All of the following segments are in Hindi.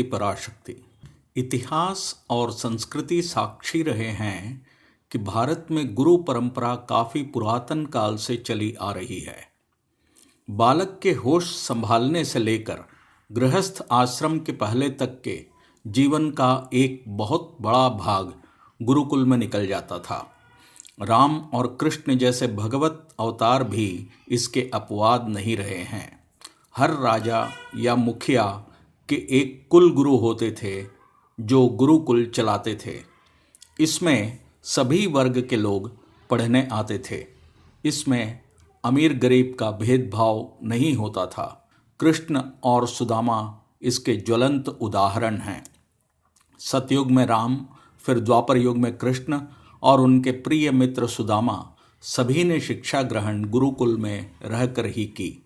शक्ति पराशक्ति। इतिहास और संस्कृति साक्षी रहे हैं कि भारत में गुरु परंपरा काफ़ी पुरातन काल से चली आ रही है। बालक के होश संभालने से लेकर गृहस्थ आश्रम के पहले तक के जीवन का एक बहुत बड़ा भाग गुरुकुल में निकल जाता था। राम और कृष्ण जैसे भगवत अवतार भी इसके अपवाद नहीं रहे हैं। हर राजा या मुखिया के एक कुल गुरु होते थे जो गुरुकुल चलाते थे। इसमें सभी वर्ग के लोग पढ़ने आते थे। इसमें अमीर गरीब का भेदभाव नहीं होता था। कृष्ण और सुदामा इसके ज्वलंत उदाहरण हैं। सतयुग में राम, फिर द्वापर युग में कृष्ण और उनके प्रिय मित्र सुदामा, सभी ने शिक्षा ग्रहण गुरुकुल में रहकर ही की।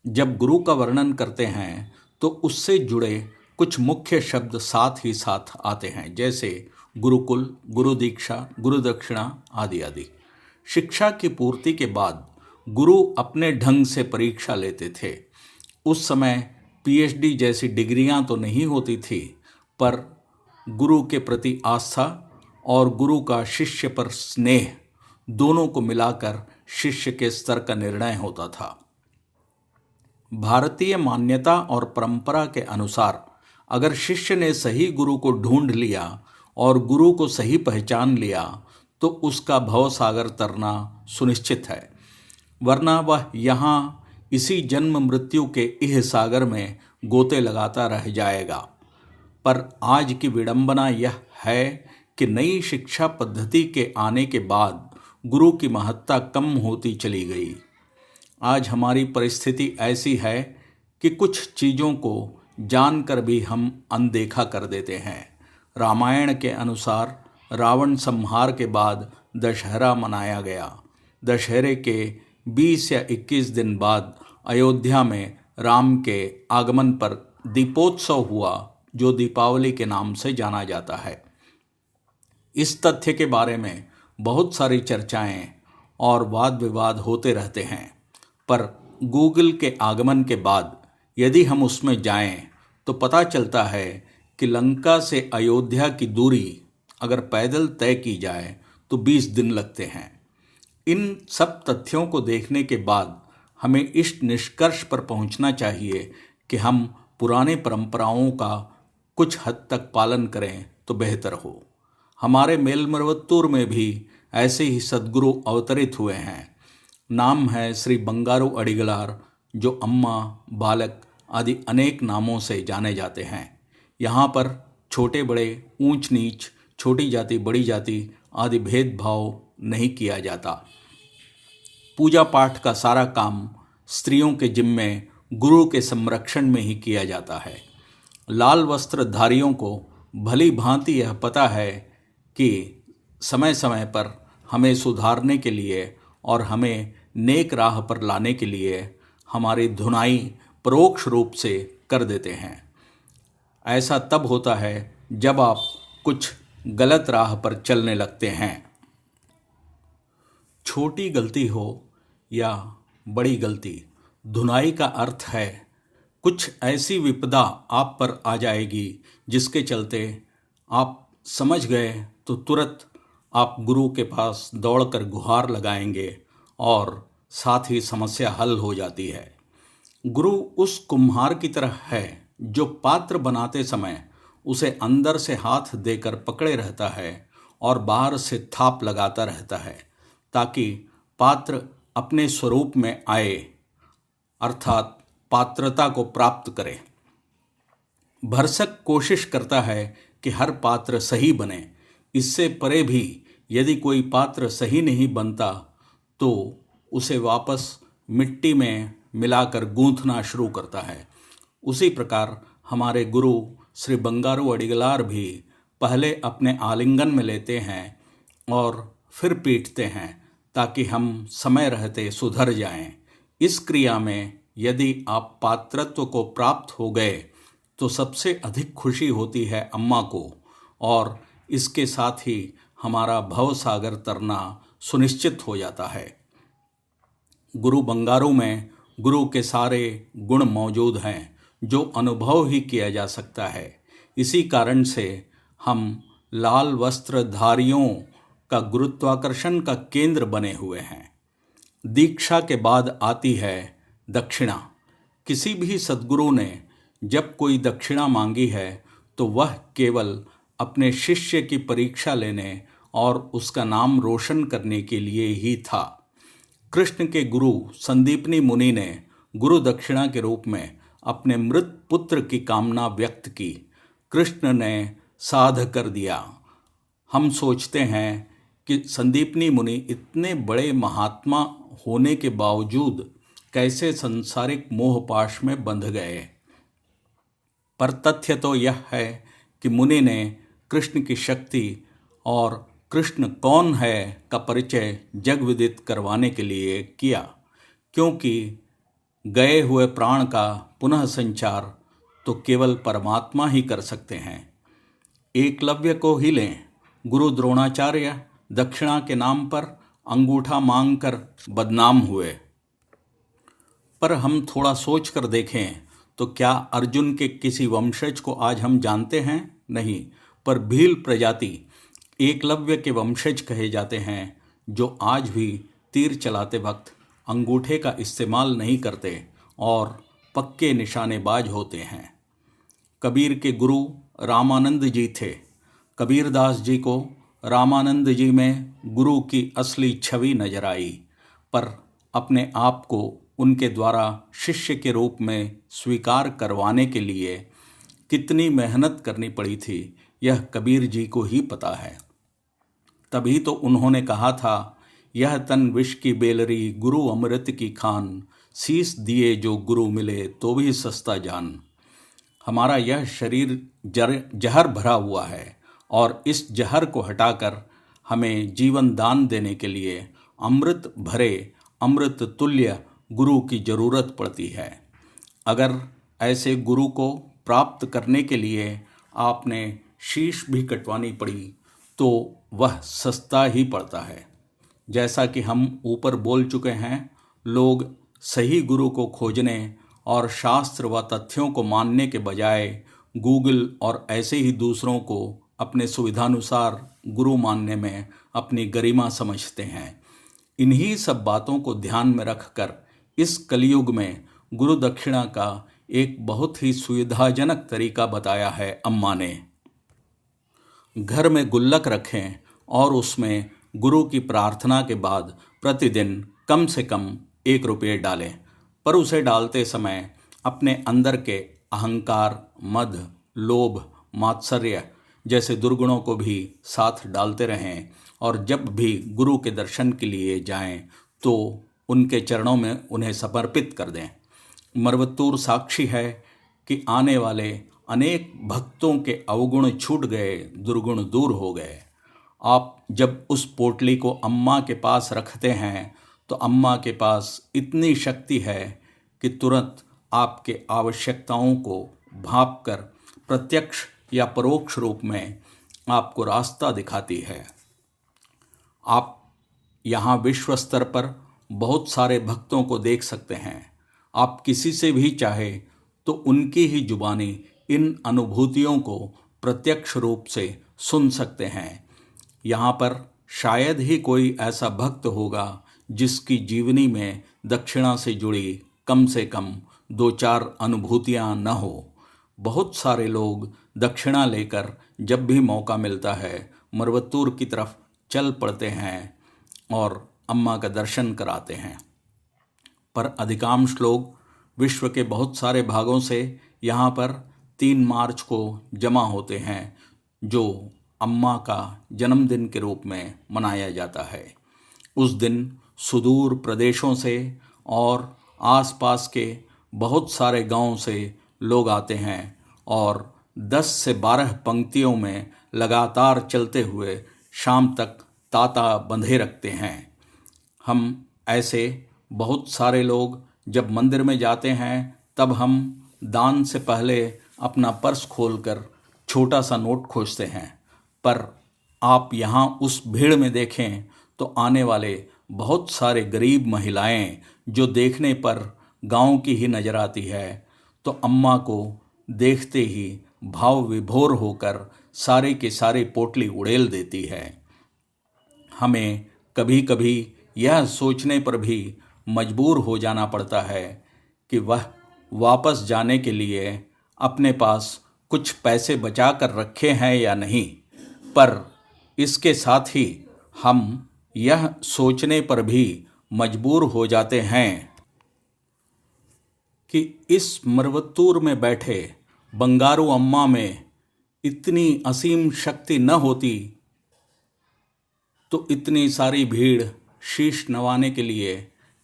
जब गुरु का वर्णन करते हैं तो उससे जुड़े कुछ मुख्य शब्द साथ ही साथ आते हैं, जैसे गुरुकुल, गुरु दीक्षा, गुरु दक्षिणा आदि आदि। शिक्षा की पूर्ति के बाद गुरु अपने ढंग से परीक्षा लेते थे। उस समय पीएचडी जैसी डिग्रियां तो नहीं होती थी, पर गुरु के प्रति आस्था और गुरु का शिष्य पर स्नेह दोनों को मिलाकर शिष्य के स्तर का निर्णय होता था। भारतीय मान्यता और परंपरा के अनुसार अगर शिष्य ने सही गुरु को ढूंढ लिया और गुरु को सही पहचान लिया तो उसका भवसागर तरना सुनिश्चित है, वरना वह यहाँ इसी जन्म मृत्यु के इह सागर में गोते लगाता रह जाएगा। पर आज की विडंबना यह है कि नई शिक्षा पद्धति के आने के बाद गुरु की महत्ता कम होती चली गई। आज हमारी परिस्थिति ऐसी है कि कुछ चीज़ों को जानकर भी हम अनदेखा कर देते हैं। रामायण के अनुसार रावण संहार के बाद दशहरा मनाया गया। दशहरे के 20 या 21 दिन बाद अयोध्या में राम के आगमन पर दीपोत्सव हुआ, जो दीपावली के नाम से जाना जाता है। इस तथ्य के बारे में बहुत सारी चर्चाएं और वाद विवाद होते रहते हैं, पर गूगल के आगमन के बाद यदि हम उसमें जाएं तो पता चलता है कि लंका से अयोध्या की दूरी अगर पैदल तय की जाए तो 20 दिन लगते हैं। इन सब तथ्यों को देखने के बाद हमें इस निष्कर्ष पर पहुंचना चाहिए कि हम पुराने परंपराओं का कुछ हद तक पालन करें तो बेहतर हो। हमारे मेलमरवत्तूर में भी ऐसे ही सद्गुरु अवतरित हुए हैं। नाम है श्री बंगारू अडिगलार, जो अम्मा, बालक आदि अनेक नामों से जाने जाते हैं। यहाँ पर छोटे बड़े, ऊंच नीच, छोटी जाति बड़ी जाति आदि भेदभाव नहीं किया जाता। पूजा पाठ का सारा काम स्त्रियों के जिम्मे गुरु के संरक्षण में ही किया जाता है। लाल वस्त्रधारियों को भली भांति यह पता है कि समय समय पर हमें सुधारने के लिए और हमें नेक राह पर लाने के लिए हमारी धुनाई परोक्ष रूप से कर देते हैं। ऐसा तब होता है जब आप कुछ गलत राह पर चलने लगते हैं। छोटी गलती हो या बड़ी गलती, धुनाई का अर्थ है कुछ ऐसी विपदा आप पर आ जाएगी जिसके चलते आप समझ गए तो तुरंत आप गुरु के पास दौड़कर गुहार लगाएंगे और साथ ही समस्या हल हो जाती है। गुरु उस कुम्हार की तरह है जो पात्र बनाते समय उसे अंदर से हाथ देकर पकड़े रहता है और बाहर से थाप लगाता रहता है, ताकि पात्र अपने स्वरूप में आए, अर्थात पात्रता को प्राप्त करे। भरसक कोशिश करता है कि हर पात्र सही बने। इससे परे भी यदि कोई पात्र सही नहीं बनता तो उसे वापस मिट्टी में मिलाकर गूंथना शुरू करता है। उसी प्रकार हमारे गुरु श्री बंगारू अडिगलार भी पहले अपने आलिंगन में लेते हैं और फिर पीटते हैं, ताकि हम समय रहते सुधर जाएं। इस क्रिया में यदि आप पात्रत्व को प्राप्त हो गए तो सबसे अधिक खुशी होती है अम्मा को, और इसके साथ ही हमारा भवसागर तरना सुनिश्चित हो जाता है। गुरु बंगारू में गुरु के सारे गुण मौजूद हैं जो अनुभव ही किया जा सकता है। इसी कारण से हम लाल वस्त्रधारियों का गुरुत्वाकर्षण का केंद्र बने हुए हैं। दीक्षा के बाद आती है दक्षिणा। किसी भी सद्गुरु ने जब कोई दक्षिणा मांगी है तो वह केवल अपने शिष्य की परीक्षा लेने और उसका नाम रोशन करने के लिए ही था। कृष्ण के गुरु संदीपनी मुनि ने गुरु दक्षिणा के रूप में अपने मृत पुत्र की कामना व्यक्त की। कृष्ण ने साध कर दिया। हम सोचते हैं कि संदीपनी मुनि इतने बड़े महात्मा होने के बावजूद कैसे सांसारिक मोहपाश में बंध गए, पर तथ्य तो यह है कि मुनि ने कृष्ण की शक्ति और कृष्ण कौन है का परिचय जग विदित करवाने के लिए किया, क्योंकि गए हुए प्राण का पुनः संचार तो केवल परमात्मा ही कर सकते हैं। एकलव्य को ही लें। गुरु द्रोणाचार्य दक्षिणा के नाम पर अंगूठा मांगकर बदनाम हुए, पर हम थोड़ा सोच कर देखें तो क्या अर्जुन के किसी वंशज को आज हम जानते हैं? नहीं, पर भील प्रजाति एकलव्य के वंशज कहे जाते हैं, जो आज भी तीर चलाते वक्त अंगूठे का इस्तेमाल नहीं करते और पक्के निशानेबाज होते हैं। कबीर के गुरु रामानंद जी थे। कबीरदास जी को रामानंद जी में गुरु की असली छवि नजर आई, पर अपने आप को उनके द्वारा शिष्य के रूप में स्वीकार करवाने के लिए कितनी मेहनत करनी पड़ी थी, यह कबीर जी को ही पता है। तभी तो उन्होंने कहा था, यह तन विष की बेलरी गुरु अमृत की खान, शीस दिए जो गुरु मिले तो भी सस्ता जान। हमारा यह शरीर जहर भरा हुआ है और इस जहर को हटाकर हमें जीवन दान देने के लिए अमृत भरे अमृत तुल्य गुरु की जरूरत पड़ती है। अगर ऐसे गुरु को प्राप्त करने के लिए आपने शीश भी कटवानी पड़ी तो वह सस्ता ही पड़ता है। जैसा कि हम ऊपर बोल चुके हैं, लोग सही गुरु को खोजने और शास्त्र व तथ्यों को मानने के बजाय गूगल और ऐसे ही दूसरों को अपने सुविधानुसार गुरु मानने में अपनी गरिमा समझते हैं। इन्हीं सब बातों को ध्यान में रखकर इस कलयुग में गुरु दक्षिणा का एक बहुत ही सुविधाजनक तरीका बताया है अम्मा ने। घर में गुल्लक रखें और उसमें गुरु की प्रार्थना के बाद प्रतिदिन कम से कम 1 रुपये डालें, पर उसे डालते समय अपने अंदर के अहंकार, मद, लोभ, मात्सर्य जैसे दुर्गुणों को भी साथ डालते रहें और जब भी गुरु के दर्शन के लिए जाएं तो उनके चरणों में उन्हें समर्पित कर दें। मरवत्तूर साक्षी है कि आने वाले अनेक भक्तों के अवगुण छूट गए, दुर्गुण दूर हो गए। आप जब उस पोटली को अम्मा के पास रखते हैं तो अम्मा के पास इतनी शक्ति है कि तुरंत आपके आवश्यकताओं को भांपकर प्रत्यक्ष या परोक्ष रूप में आपको रास्ता दिखाती है। आप यहाँ विश्व स्तर पर बहुत सारे भक्तों को देख सकते हैं। आप किसी से भी चाहे तो उनकी ही जुबानी इन अनुभूतियों को प्रत्यक्ष रूप से सुन सकते हैं। यहाँ पर शायद ही कोई ऐसा भक्त होगा जिसकी जीवनी में दक्षिणा से जुड़ी कम से कम 2-4 अनुभूतियाँ न हो। बहुत सारे लोग दक्षिणा लेकर जब भी मौका मिलता है मरवत्तूर की तरफ चल पड़ते हैं और अम्मा का दर्शन कराते हैं, पर अधिकांश लोग विश्व के बहुत सारे भागों से यहाँ पर 3 मार्च को जमा होते हैं, जो अम्मा का जन्मदिन के रूप में मनाया जाता है। उस दिन सुदूर प्रदेशों से और आसपास के बहुत सारे गांवों से लोग आते हैं और 10 से 12 पंक्तियों में लगातार चलते हुए शाम तक ताता बंधे रखते हैं। हम ऐसे बहुत सारे लोग जब मंदिर में जाते हैं तब हम दान से पहले अपना पर्स खोलकर छोटा सा नोट खोजते हैं, पर आप यहाँ उस भीड़ में देखें तो आने वाले बहुत सारे गरीब महिलाएं जो देखने पर गांव की ही नज़र आती है, तो अम्मा को देखते ही भाव विभोर होकर सारे के सारे पोटली उड़ेल देती है। हमें कभी कभी यह सोचने पर भी मजबूर हो जाना पड़ता है कि वह वापस जाने के लिए अपने पास कुछ पैसे बचा कर रखे हैं या नहीं, पर इसके साथ ही हम यह सोचने पर भी मजबूर हो जाते हैं कि इस मरवत्तूर में बैठे बंगारू अम्मा में इतनी असीम शक्ति न होती तो इतनी सारी भीड़ शीश नवाने के लिए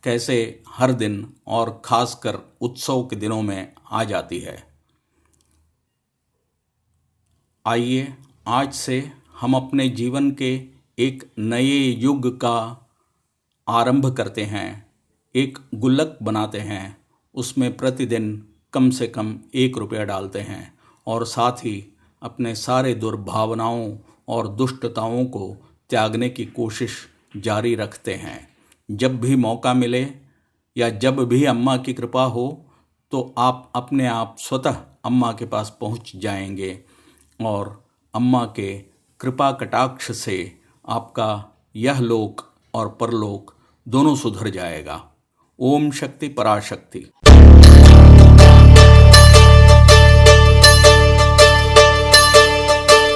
कैसे हर दिन और खासकर उत्सव के दिनों में आ जाती है। आइए आज से हम अपने जीवन के एक नए युग का आरंभ करते हैं, एक गुल्लक बनाते हैं, उसमें प्रतिदिन कम से कम 1 रुपया डालते हैं और साथ ही अपने सारे दुर्भावनाओं और दुष्टताओं को त्यागने की कोशिश जारी रखते हैं। जब भी मौका मिले या जब भी अम्मा की कृपा हो तो आप अपने आप स्वतः अम्मा के पास पहुंच जाएंगे और अम्मा के कृपा कटाक्ष से आपका यह लोक और परलोक दोनों सुधर जाएगा। ओम शक्ति पराशक्ति।